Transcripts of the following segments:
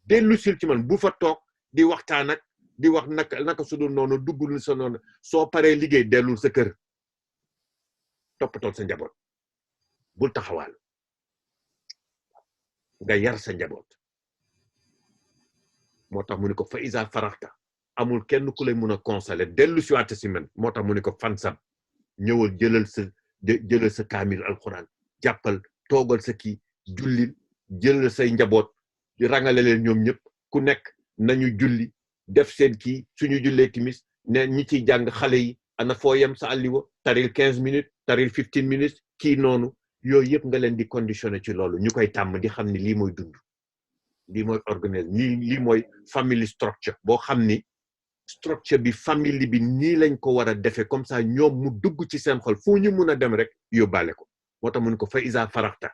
dellu sil ci man bu fa toog di waxtaan ak di wax naka su dul noonu duggul sa noonu soo paree liggéey dellul sa kër toppatool sa njaboot bul taxawaal nga yar sa njaboot moo tax mu ni ko fa isa faraxta amul kenn ku lay mun a consoler dellu si waat si man moo tax mu ni ko fansab ñëwal jëlal sa kaamil alquran jàppal toogal sa kii jullil jëlal say njaboot di rangale leen ñoom ñëpp ku nekk nañu julli def seen kii suñu jullee timis ne ñi ciy jàng xale yi ana foo yem sa àlliwa taril 15 minutes taril 15 minutes kii noonu yooyu yëpp nga leen di conditionné ci loolu ñu koy tàmm di xam ni lii mooy dund lii mooy organise lii mooy family structure boo xam ni structure bi famille bi nii lañ ko war a defee comme ça ñoom mu dugg ci seen xol fu ñu mun a dem rek yóbbaale ko moo tax mun ko fa isa faraxta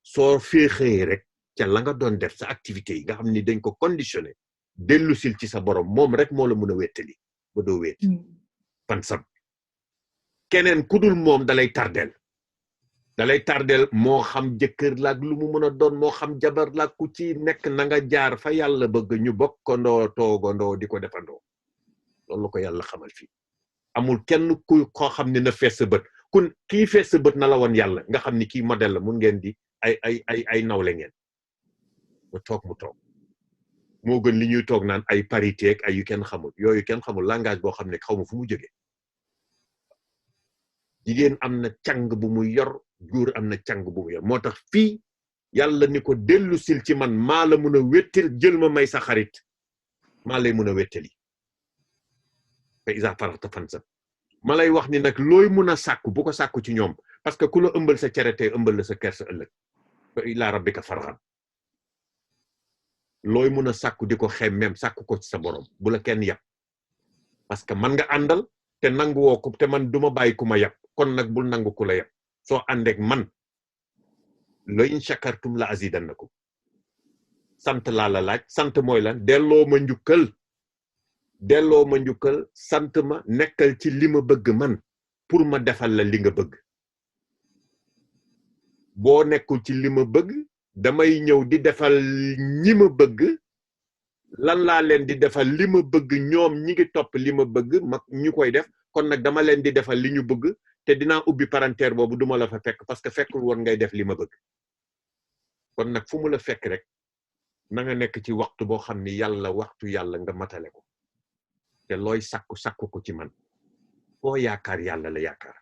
soo féexee rek ca la nga doon def sa activité yi nga xam ni dañ ko conditionné dellu sil ci sa borom moom rek moo la mun a wéttali ba doo wéet fan sab keneen ku dul moom dalay tardeel moo xam jëkkër laak lu mu mën a doon moo xam jabar laak ku ci nekk na nga jaar fa yàlla bëgg ñu bokkandoo toogandoo di ko defandoo loolu la ko yàlla xamal fii amul kenn koo xam ne na fees sa bët kun kii fees sa bët na la woon yàlla nga xam ni kii modèle la mun ngeen di ay nawle ngeen mu toog moo gën li ñuy toog naan ay parité ak ay yu kenn xamul yooyu kenn xamul langage boo xam ne xaw ma fu mu jógee jigéen am na càng bu muy yor góor am na càng bu mu yor moo tax fii yàlla ni ko dellu sil ci man maa la mun a wéttal jël ma may sa xarit maa lay mun a wéttali fa isa faraxta fansab ma lay wax ni nag looy mun a sàkku bu ko sàkku ci ñoom parce que ku la ëmbal sa cerete ëmbal la sa kersa ëllëg fa ila rabbika farxan looy mun a sàkku di ko xemmem sàkku ko ci sa borom bu la kenn yàpp parce que man nga àndal te nangu woo ko te man duma bàyyi ku ma yàpp kon nag bul nangu ku la yàpp soo àndeek man la in shakartum la azidannakum sant laa la laaj sant mooy lan delloo ma njukkal sant ma nekkal ci li ma bëgg man pour ma defal la li nga bëgg boo nekkul ci li ma bëgg damay ñëw di defal ñi ma bëgg lan laa leen di defal li ma bëgg ñoom ñi ngi topp li ma bëgg ma ñu koy def kon nag dama leen di defal li ñu bëgg te dinaa ubbi parenthèse boobu duma la fa fekk parce que fekkul woon ngay def li ma bëgg kon nag fu mu la fekk rek na nga nekk ci waxtu boo xam ni waxtu yàlla nga matale ko te looy sakku ko ci man foo yaakaar yàlla la yaakaar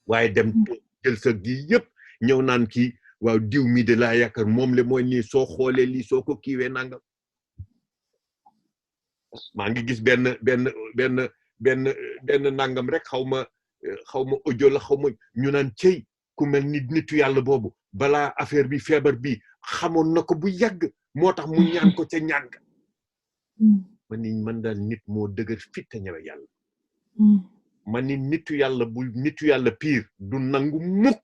waaye dem jël sa gi yëpp ñëw naan kii waaw diw mi de laa yaakaar moom le mooy nii soo xoolee lii soo ko kiiwee nangam maa ngi gis benn nangam rek xaw ma audio la xaw ma ñu naan cey ku mel ni nitu yàlla boobu balaa affaire bi feebar bi xamoon na ko bu yàgg moo tax mu ñaan ko ca ñaan ga man daal nit moo dëgër fit te ñëwe yàlla man ni nitu yàlla pire du nangu mukk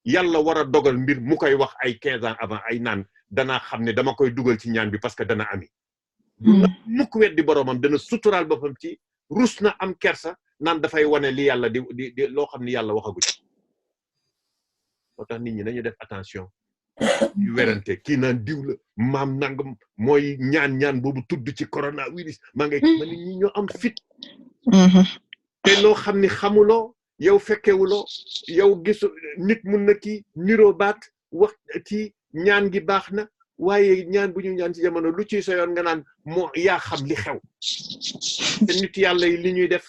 yàlla war a dogal mbir mu koy wax ay 15 ans avant ay naan danaa xam ne dama koy dugal ci ñaan bi parce que dana ami du nangu mukk weddi boroomam dana suturaal boppam ci rus na am kersa naan dafay wane li yàlla di loo xam ni yàlla waxagu ci moo tax nit ñi nañu def attention yu werante kii naan diw la maam nangam mooy ñaan boobu tudd ci coronavirus maa ngi ma nit ñi ñoo am fit te loo xam ni xamuloo yow fekkewuloo yow gisu nit mun na kii niroo baat wax ci ñaan gi baax na waaye ñaan bu ñu ñaan ci jamono lu ciy soyoon nga naan moo yaa xam li xew te nit yàlla yi li ñuy def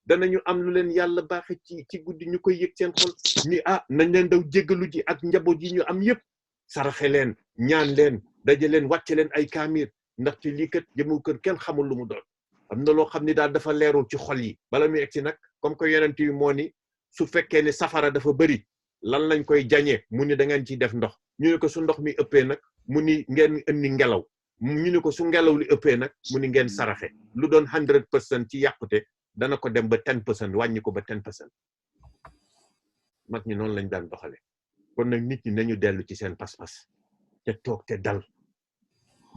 danañu am lu leen yàlla baaxe ci guddi ñu koy yëg seen xol ni nañ leen daw jéggalu ji ak njaboot yi ñu am yëpp saraxe leen ñaan leen daje leen wàcce leen ay kaamir ndaxte lii kat jëmu kër kenn xamul lu mu doon am na loo xam ni daal dafa leerul ci xol yi bala muy egsi nag comme que yonent yi moo ni su fekkee ne safara dafa bëri lan lañ koy jañee mu ni da ngeen ciy def ndox ñu ne ko su ndox mi ëppee nag mu ni ngeen indi ngelaw ñu ne ko su ngelaw li ëppee nag mu ni ngeen saraxe lu doon 100% ci yàqute dana ko dem ba 10% wàññi ko ba 10% mag ñi noonu lañ daan doxale kon nag nit ñi nañu dellu ci seen pas-pas te toog te dal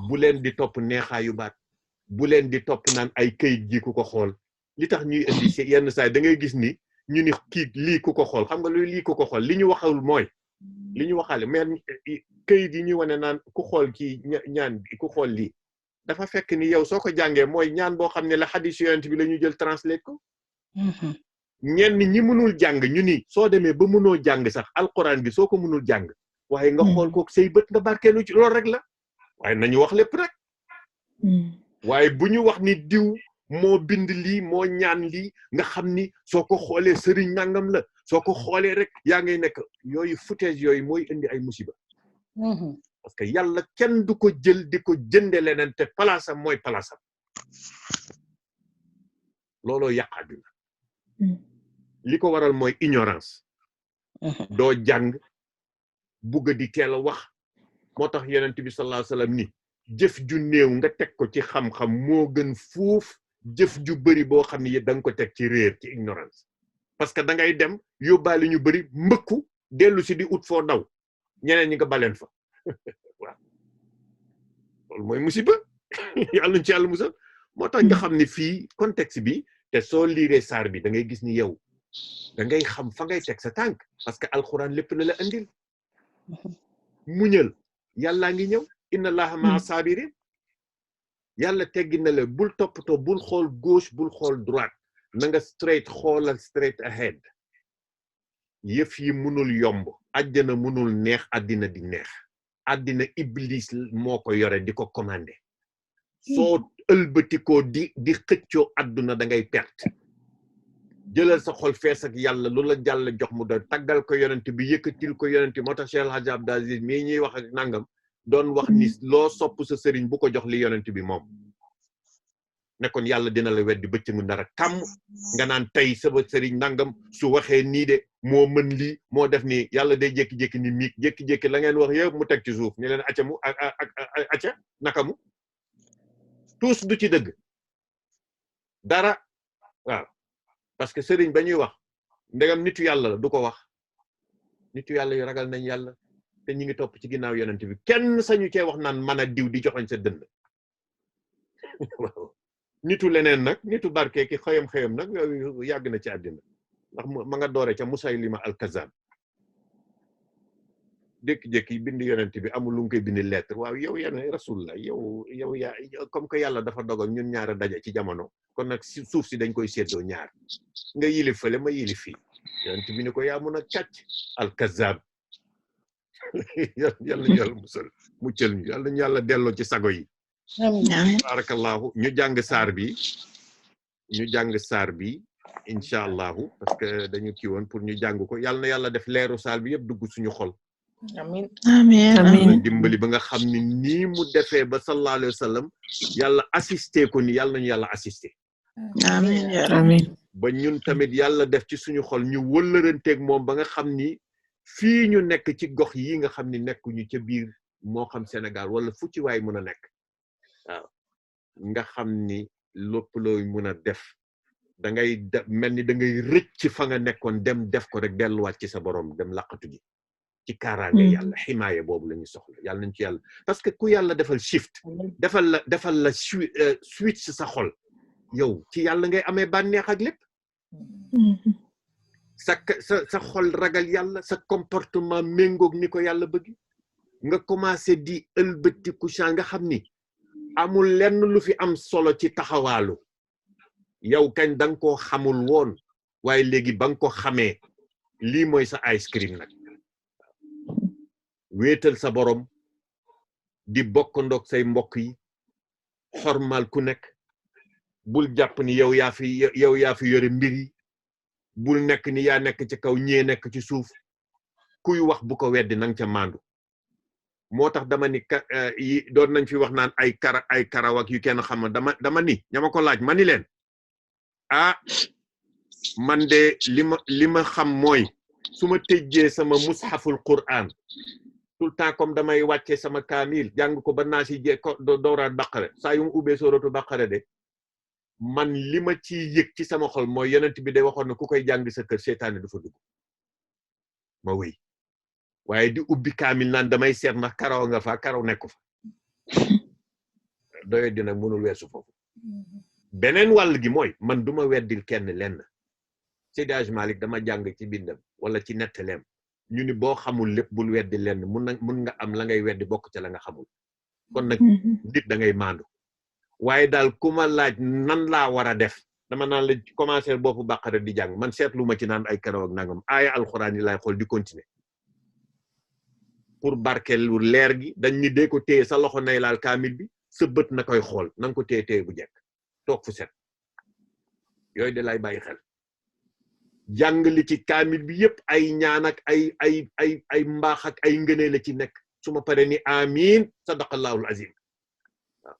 bu leen di topp neexaayu baat bu leen di topp naan ay këyit ji ku ko xool li tax ñuy indi yenn saa da ngay gis ni ñu ni kii lii ku ko xool xam nga luy lii ku ko xool li ñu waxul mooy li ñu waxaale mais këyit yi ñu wane naan ku xool kii ñaan bi ku xool lii dafa fekk ni yow soo ko jàngee mooy ñaan boo xam ne la xadis yonent bi la ñu jël translate ko ñenn ñi mënul jàng ñu ni soo demee ba mënoo jàng sax alquran bi soo ko mënul jàng waaye nga xool ko say bët nga barkeelu ci loolu rek la waaye nañu wax lépp rek waaye bu ñu wax ni diw moo bind lii moo ñaan lii nga xam ni soo ko xoolee sëriñ nangam la soo ko xoolee rek yaa ngay nekk yooyu footage yooyu mooy indi ay musiba parce que yàlla kenn du ko jël di ko jënde leneen te palaasam mooy palaasam looloo yàq àdduna li ko waral mooy ignorance doo jàng bugg di teel a wax moo tax yonent bi sallallahu alayhi wasallam ni jëf ju néew nga teg ko ci xam-xam moo gën fuuf jëf ju bëri boo xam ne da nga ko teg ci réer ci ignorance parce que da ngay dem yóbbaale ñu bëri mbëkku dellu si di ut foo daw ñeneen ñi nga baleen fa waaw loolu mooy musiba yàlla ñu ci yàlla musal moo tax nga xam ne fii contexte bi te soo liiree saar bi da ngay gis ni yow da ngay xam fa ngay teg sa tànk parce que alxuraan lépp la la andil muñal yàllaa ngi ñëw inna allaha maa sabirin yàlla teggi na la bul toppatoo bul xool gauche bul xool droite na nga straight xoolal straight ahead yëf yi munul yomb àddina munul neex àddina di neex àddina iblis moo ko yore di ko commandé soo ëlbatikoo di xëccoo àdduna da ngay perte jëlal sa xol fees ak yàlla lu la jàll jox mu doon taggal ko yonent bi yëkkatil ko yonent moo tax Cheikh El Hadj Abdou Aziz mii ñuy wax ak nangam doon wax ni loo sopp sa sëriñ bu ko jox li yonent bi moom nekkoon yàlla dina la weddi bëccëgu ndara kàmm nga naan tey sama sëriñ nangam su waxee nii de moo mën lii moo def nii yàlla day jékki-jékki ni miig jékki-jékki la ngeen wax yëpp mu teg ci suuf ni leen acca mu acca naka mu tous du ci dëgg dara waaw parce que sëriñ ba ñuy wax ndegam nitu yàlla la du ko wax nitu yàlla yu ragal nañ yàlla te ñi ngi topp ci ginnaaw yonent bi kenn sañu cee wax naan mën a diw di joxoñ sa dënd nitu leneen nag nitu barke ki xëyam nag yooyu yàgg na ci àddina ndax ma nga doore ca Musaylima al-Kazzab jékki-jékki bind yonent bi amul lu nga koy bind lettre waaw yow yene rasul la yow yaa comme que yàlla dafa dogal ñun ñaar a daje ci jamono kon nag suuf si dañ koy séddoo ñaar nga yilif fële ma yilif fii yonent bi ni ko yaa mun a kàcc al-Kazzab yàlla ñu yàlla musal muccal ñu yàlla ñu yàlla delloo ci sago yi barakallahu ñu jàng saar bi incha allahu parce que dañu kii woon pour ñu jàng ko yàlla na yàlla def leeru saar bi yëpp dugg suñu xol amiin amiin dimbali ba nga xam ni nii mu defee ba sallallahu alayhi wa sallam yàlla assisté ko ni yàlla nañu yàlla assisté amiin ba ñun tamit yàlla def ci suñu xol ñu wëllëranteeg moom ba nga xam ni fii ñu nekk ci gox yi nga xam ni nekkuñu ca biir moo xam Sénégal wala fu ci waay mën a nekk waaw nga xam ni lépp looy mën a def da ngay mel ni da ngay rëcc fa nga nekkoon dem def ko rek delluwaat ci sa borom dem laqatu ji ci kaaraange yàlla ximaaye boobu la ñu soxla yàlla nañ ci yàlla parce que ku yàlla defal shift defal la switch sa xol yow ci yàlla ngay amee bànneex ak lépp sa xol ragal yàlla sa comportement méngoog ni ko yàlla bëgg nga commencé di ëlbatiku nga xam ni amul lenn lu fi am solo ci taxawaalu yow kañ da nga koo xamul woon waaye léegi ba nga ko xamee lii mooy sa ice cream nag wéetal sa borom di bokk ndoog say mbokk yi xormal ku nekk bul jàpp ni yow yaa fi yore mbir yi bul nekk ni yaa nekk ci kaw ñee nekk ci suuf kuy wax bu ko weddi nang ca maandu moo tax dama ni doon nañ fi wax naan ay karaw ak yu kenn xam dama ni ñama ko laaj ma ni leen man de li ma xam mooy su ma tëjjee sama mushaful Qur'an tout le temps comme damay wàcce sama kaamil jàng ko ba naa si dooraat baqara saa yu mu ubbee sooratu baqara de man li ma ci yëg ci sama xol mooy yonent bi de waxoon na ku koy jàng sa kër seytaane du fa dugg ma wéy waaye di ubbi kaamil naan damay seet ndax karaw nga fa karaw nekku fa doyo dina mënul weesu foofu beneen wàll gi mooy man duma weddil kenn lenn Seydi Hadji Malick dama jàng ci bindam wala ci nettaleem ñu ni boo xamul lépp bul weddi lenn mun nga am la ngay weddi bokk ca la nga xamul kon nag nit da ngay maandu waaye daal ku ma laaj nan laa war a def dama naan la commencer boppu Baqara di jàng man seetlu ma ci naan ay karaw ak nangam aaya alxuraan yi laay xool di continuer pour barkeelu leer gi dañ ni dee ko téye sa loxo nay laal kaamil bi sa bët na koy xool na nga ko téye bu jekk toog fu set yooyu de lay bàyyi xel jàng li ci kaamil bi yépp ay ñaan ak ay mbaax ak ay ngënee la ci nekk su ma paree ni amiin sadaqallahul azim waaw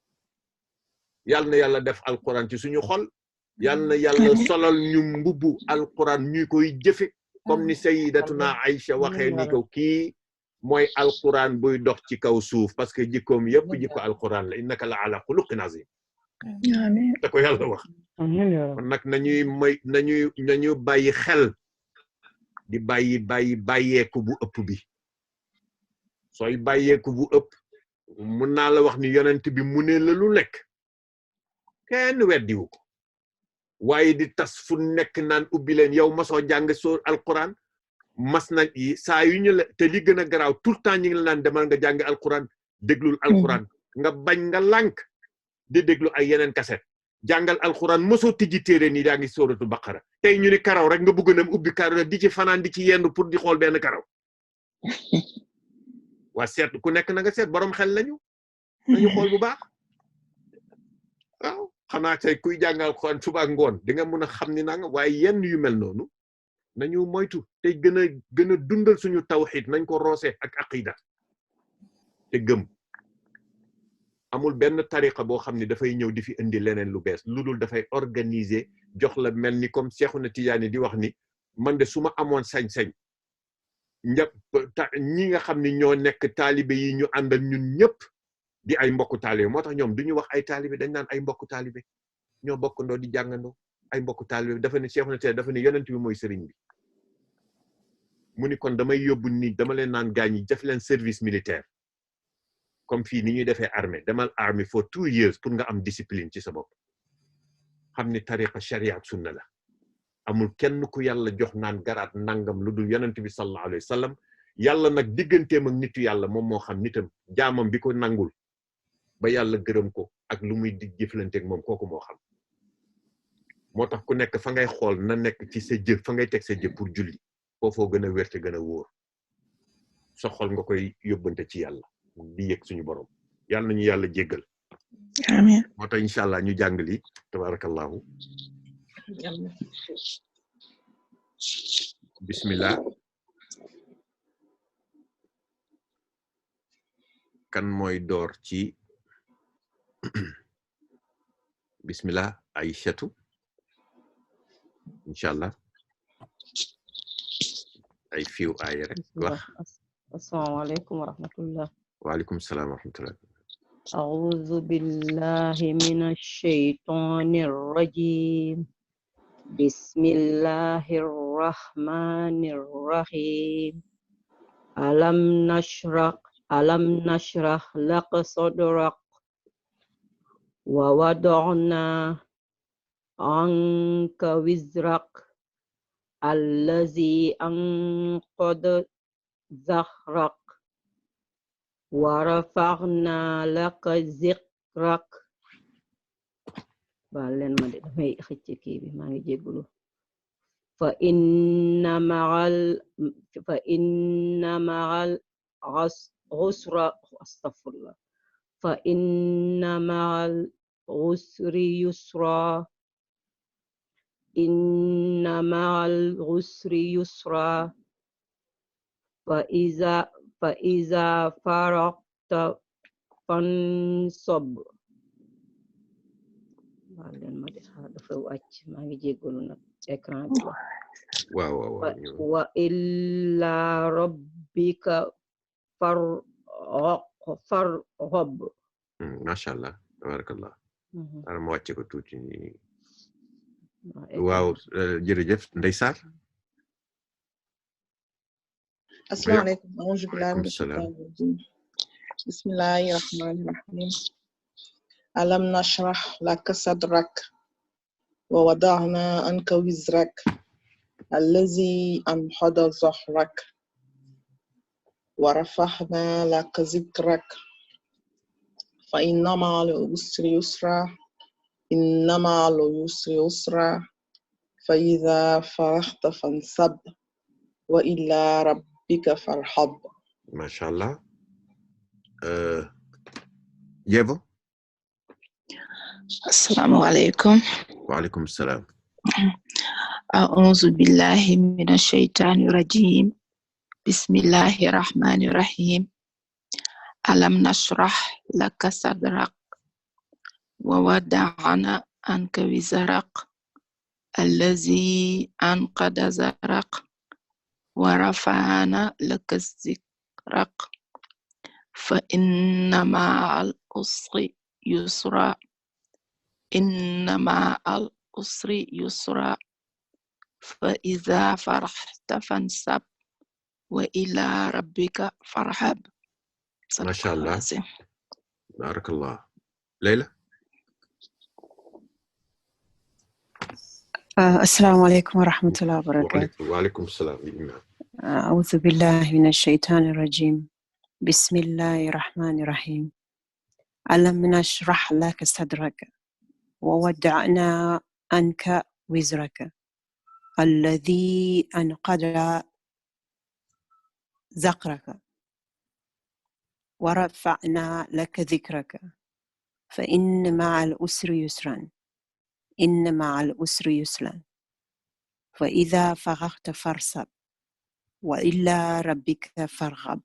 yal na yàlla def alquran ci suñu xol yal na yàlla solal ñu mbubbu alquran ñuy koy jëfe comme ni sayyidatuna Aïcha waxee ni ko kii mooy alquran buy dox ci kaw suuf parce que jikkoom yépp jikko alquran la innaka la ala xuluqin azim da ko yàlla wax kon nag nañuy bàyyi xel di bàyyeeku bu ëpp bi sooy bàyyeeku bu ëpp mun naa la wax ni yonent bi mu ne la lu nekk kenn weddiwu ko waaye di tas fu nekk naan ubbi leen yow masoo jàng soo alquran mas na saa yu ñu la te li gën a garaaw tout le temps ñu ngi la naan demal nga jàng alquran déglul alquran nga bañ nga lànk di déglu ay yeneen kaset jàngal alquran mosoo tijji téere nii daa ngi sóoratu baqara tey ñu ni karaw rek nga bëgg na ubbi karaw di ci fanaan di ci yendu pour di xool benn karaw waa seet ku nekk na nga seet borom xel nañu xool bu baax waaw xanaa tey kuy jàngal alquran suba ak ngoon di nga mën a xam ni nanga waaye yenn yu mel noonu nañu moytu te gën a dundal suñu tawxiid nañ ko roose ak aqida te gëm amul benn tariqa boo xam ne dafay ñëw di fi indi leneen lu bees lu dul dafay organiser jox la mel ni comme Seexuna Tijaani di wax ni man de su ma amoon sañ-sañ ñi nga xam ne ñoo nekk taalibe yi ñu àndal ñun ñëpp di ay mbokku taalibe moo tax ñoom du ñu wax ay taalibe dañ naan ay mbokku taalibe ñoo bokkandoo di jàngandoo ay mbokku taalibe dafa ne Seexuna Tijaani dafa ne yonent bi mooy sëriñ bi mu ni kon damay yóbbu ni dama leen naan gaañ yi def leen service militaire comme fii ni ñuy defee armée demal armée for 2 years pour nga am discipline ci sa bopp xam ni tariqa sharia ak sunna la amul kenn ku yàlla jox naan garaat nangam lu dul yonent bi sallallahu alayhi wa sallam yàlla nag digganteem ak nitu yàlla moom moo xam nitam jaamam bi ko nangul ba yàlla gërëm ko ak lu muy di jëflanteeg moom kooku moo xam moo tax ku nekk fa ngay xool na nekk ci sa jëf fa ngay teg sa jëf pour julli foofoo gën a wér te gën a wóor sa xol nga koy yóbbante ci yàlla di yëg suñu borom yàlla nañu yàlla jéggal amiin moo tax incha allah ñu jàng li tabarakallahu bismillah kan mooy door ci bismillah Aïchatu incha allah ay fiw ay rek wax assalamu alaykum wa rahmatullah wa alaykum assalam wa rahmatullah a'udhu billahi minash shaitanir rajim bismillahir rahmanir rahim alam nashrah laka sadrak wa wada'na anka wizrak allazi anqada zahrak wa rafa'na laka zikrak baal leen ma de damay xëcc kii bi maa ngi jéggulu fa inna ma'al usra astaghfirullah fa inna ma'al usri yusra inna ma'al usri yusra fa iza faragta fansab baal leen ma de dafa wàcc maa ngi jéggalu nag écran bi waaw wa illa rabbika farghab masha Allah tabarakallah ara ma wàcce ko tuuti waaw jërëjëf Ndeye Sarr asalaamaaleykum a'uuzu billaahi mina shaytaani rajiim bismillaahi rahmaani rahiim alam nashrah laka sadrak wa wada'na anka wizrak allazi anqada zahrak ورفعنا لك ذكرك فإن مع العسر يسرا إن مع العسر يسرا فإذا فرغت فانصب وإلى ربك فارغب. ما شاء الله. يابا. السلام عليكم. وعليكم السلام. أعوذ بالله من الشيطان الرجيم. بسم الله الرحمن الرحيم. ألم نشرح لك صدرك ووضعنا عنك وزرك الذي أنقض ظهرك ورفعنا لك ذكرك فإن مع العسر يسرا إن مع العسر يسرا فإذا فرحت فانصب وإلى ربك فارغب. ما شاء الله. بارك الله. ليلى. السلام عليكم ورحمة الله وبركاته. وعليكم السلام. أعوذ بالله من الشيطان الرجيم. بسم الله الرحمن الرحيم. ألم نشرح لك صدرك ووضعنا عنك وزرك الذي أنقض ظهرك ورفعنا لك ذكرك فإن مع العسر يسرا إن مع العسر يسرا فإذا فرغت فانصب وإلى ربك فارغب.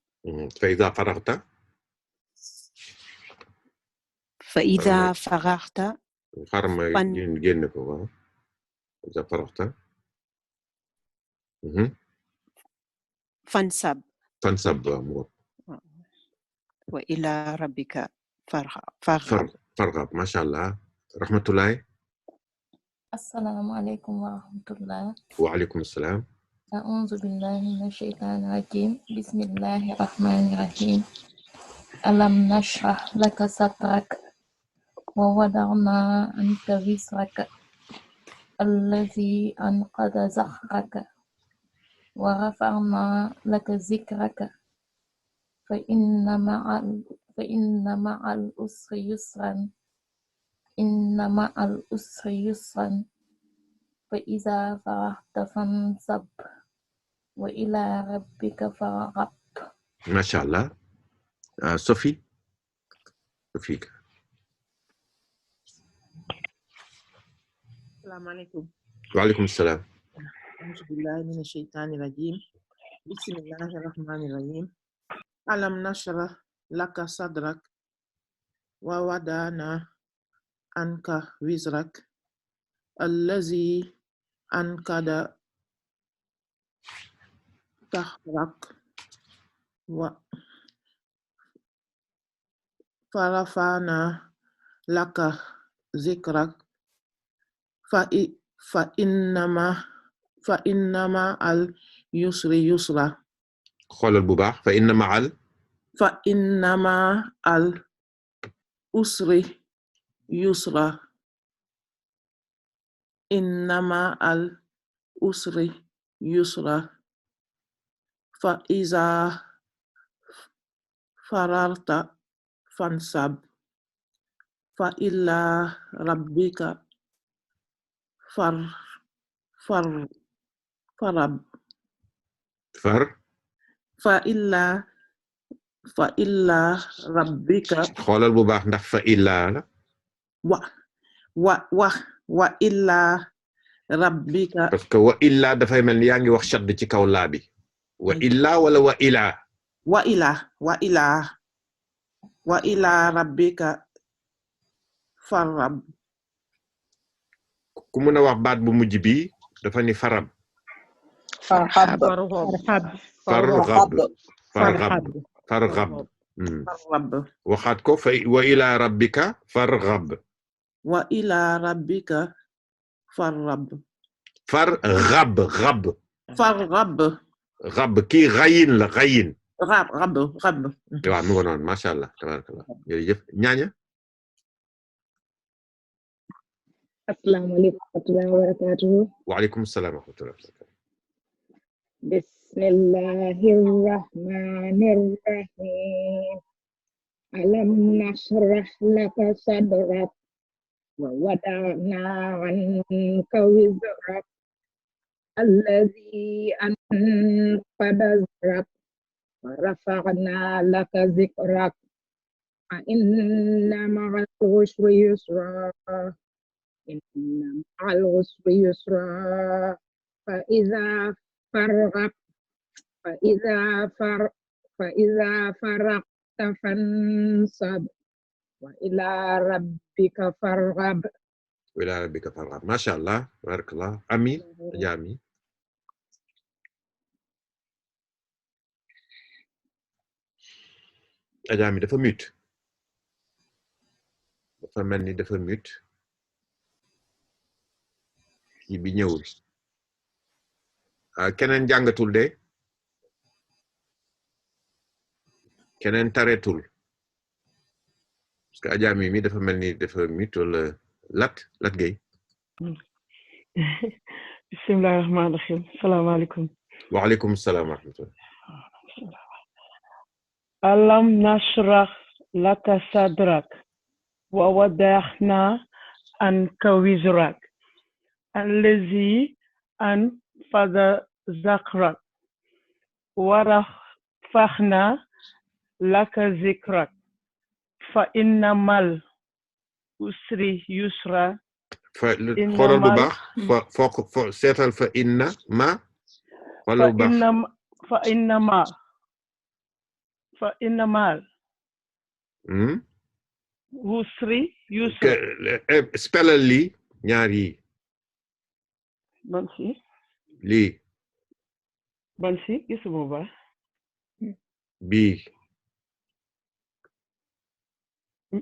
فإذا فرغت إذا فرغت فانصب وإلى ربك فارغب. ما شاء الله. رحمة الله. السلام عليكم ورحمة الله. وعليكم السلام. أعوذ بالله من الشيطان الرجيم. بسم الله الرحمن الرحيم. ألم نشرح لك صدرك ووضعنا عنك وزرك الذي أنقض ظهرك ورفعنا لك ذكرك فإن مع العسر يسرا إن مع العسر يسرا فإذا فرغت فانصب وإلى ربك فارغب. ما شاء الله. صوفي. السلام عليكم. وعليكم السلام. أعوذ بالله من الشيطان الرجيم. بسم الله الرحمن الرحيم. ألم نشرح لك صدرك ووضعنا عنك وزرك الذي أنقض ظهرك ورفعنا لك ذكرك فإن مع العسر يسرا. xoolal bu baax. فإن مع العسر يسرا إن مع العسر يسرا فإذا فرغت فانصب وإلى ربك فارغب. فإلى ربك. xoolal bu baax ndax fa illa la. wa illa rabbika. parce que wa illa dafay mel ni yaa ngi wax shadd ci kaw laa bi. wa illa wala wa ila. wa ila rabbika farab. ku mën a wax baat bu mujj bi dafa ni farab. farhab. waxaat ko fa wa ila rabbika farghab. wa ila rabbika farghab. rab kii xayin la xayin. rab. waaw mu ngi noonu macha allah tabarakallah. jërëjëf ñaaña. Assalamu alaikum wa rahmatullahi wa barakatuh. Wa alaikum assalam wa rahmatullahi wa barakatuh. Bismillahir Rahmanir Rahim. Alam nashrah laka sadrak wa wada'na 'anka wizrak alladhi anqadha dhahrak wa rafa'na laka zikrak fa inna ma'al usri yusra inna ma'al usri yusra fa idza faraghat فإذا فرغت فانصب وإلى ربك فارغب. وإلى ربك فارغب. ما شاء الله بارك الله. أمي يا أمي. Ajaami dafa mute. Dafa mel ni dafa mute. Kii bi ñëwul. Keneen jàngatul de. Keneen tareetul. Parce que Ajaami mi dafa mel ni dafa mute wala Lat Gueye. Bismillahir Rahmanir Rahim. Assalamu alaikum. Wa alaikum assalam wa rahmatullah. Alam nashrah laka sadrak wa wada'na anka wizrak allazi anqadha dhahrak wa rafa'na laka zikrak fa inna ma'al usri yusra. xoolal bu baax foo seetal fa inna ma xoolal bu baax fa inna ma'al usri yusra. spellal lii ñaar yi. ban si lii ban si gisuma ba bii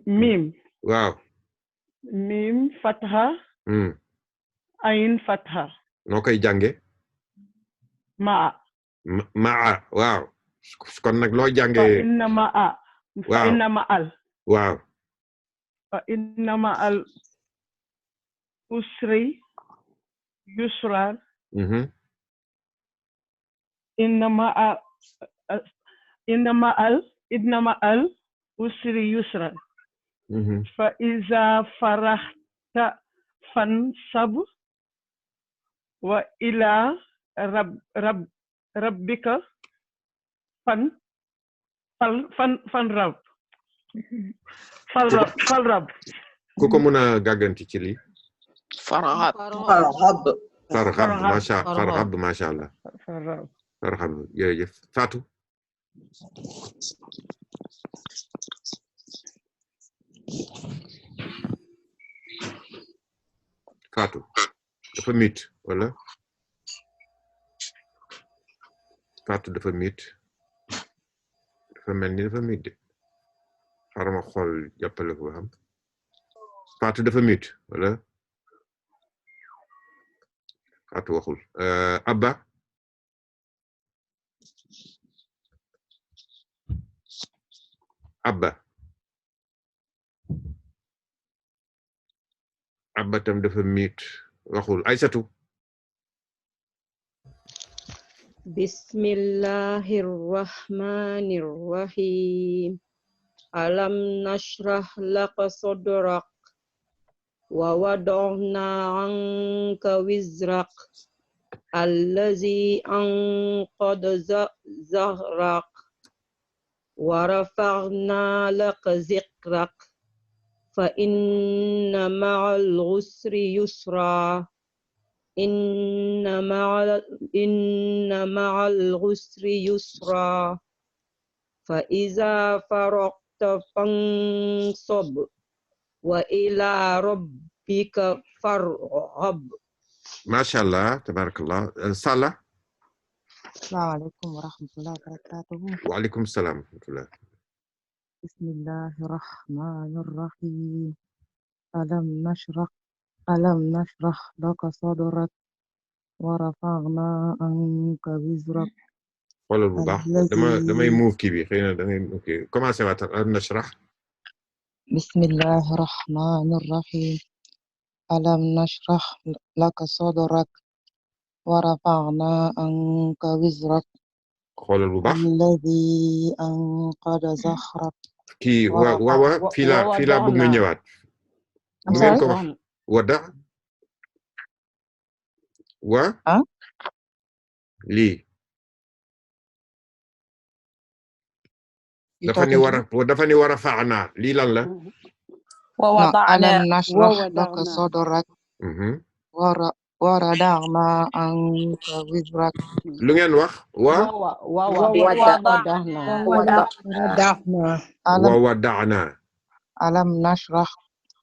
mim waaw mim fatha ayin fatha noo koy jànge maa waaw kon nag loo jànge fa inna maa fa inna ma'al waaw fa inna ma'al usri yusra inna ma'al usri yusra fa iza farahta fansab wa ila rabbika fanrab. ku ko mën a gàgganti ci lii. farghab masha Allah. farghab jërëjëf Fatou. Fatou dafa mute wala Fatou dafa mute dafa mel ni dafa mute de xaaral ma xool jàppale ko xam Fatou dafa mute wala Fatou waxul Abba tam dafa mute waxul Aysatu. Bismillahir Rahmanir Rahim. Alam nashrah laka sadrak wa wada'na 'anka wizrak allazi anqadha dhahrak wa rafa'na laka zikrak fa inna ma'al usri yusra inna ma'al usri yusra fa iza faragta fansab wa ila rabbika farghab. Masha Allah, tabarakallah. Salah. Assalamu alaikum wa rahmatullahi wa barakatuh. Wa alaikum salam wa rahmatullah. Bismillahirrahmanirrahim. Alam nashrah laka sadrak wa rafa'na anka wizrak. xoolal bu baax damay move kii bi xëy na dangay ok commencé waatal alam nashrah. Bismillahirrahmanirrahim. Alam nashrah laka sadrak ورفعنا عنك وزرك xoolal bu baax الذي أنقض ظهرك kii waawa fii laa bëgg nga ñëwaat I'm bu ngeen sorry? ko wax wada wa Huh? lii You dafa talking to me? dafa ni war a faana lii lan la No, ألم نشرح لك صدرك ووضعنا عنك وزرك lu ngeen wax wada'na ألم نشرح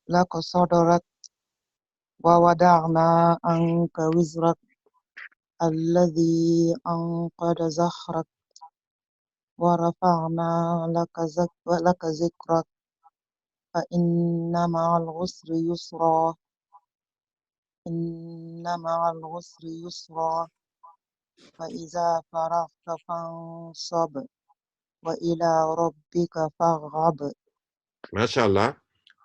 لك صدرك ووضعنا عنك وزرك الذي أنقض ظهرك ورفعنا لك ذكرك فإن مع العسر يسرا إن مع العسر يسرا فإذا فرغت فانصب وإلى ربك فارغب masha Allah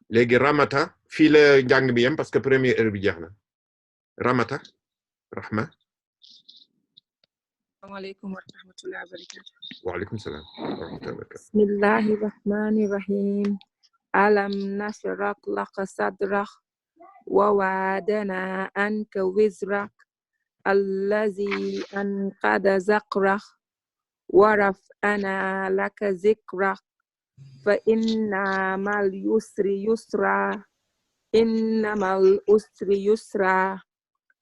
léegi ramata fii la njàng bi yem parce que première heure bi jeex na ramata rahma Assalamualaikum warahmatullahi wabarakatuh. waaleykum salaam warahmatullahi wabarakatuh Bismillahirrahmanirrahim. Alam nashrah laka sadrak wa wadana anka wizrak allazi anqada zaqrak wa raf'ana laka zikrak fa inna mal yusri yusra inna mal usri yusra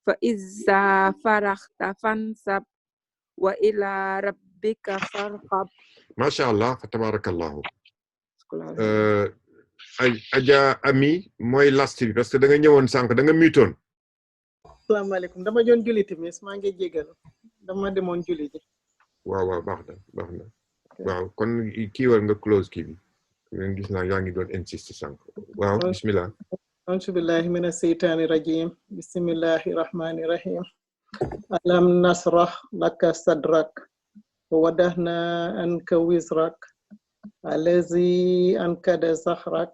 fa izza faraghta fansab wa ila rabbika farqab. masha Allah fa tabarakallahu Aja Ami mooy last bi parce que da nga ñëwoon sànq da nga miitoon asalaamaaleykum dama doon julli timis maa ngi jégalu dama demoon julli ji waaw baax na waaw kon kii war nga close kii bi nga gis naa yaa ngi doon insiste sànq waaw bismillah auzu billahi mina seytaani rajim bismillahi rahmani rahim alam nasrah laka sadrak wa wadahna anka wizrak allazi ankada zahrak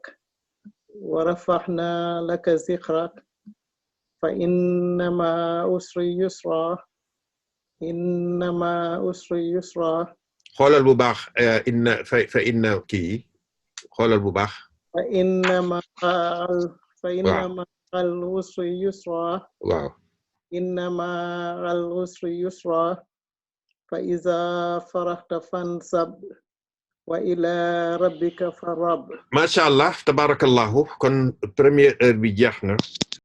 wa rafa'na laka zikrak fa inna ma usri yusra xoolal bu baax fa inna kii xoolal bu baax fa inna ma al usri yusra waaw inna ma al usri yusra fa iza farahta fansab wa ila rabbika farab masha Allah tabarakallahu kon première heure bi jeex na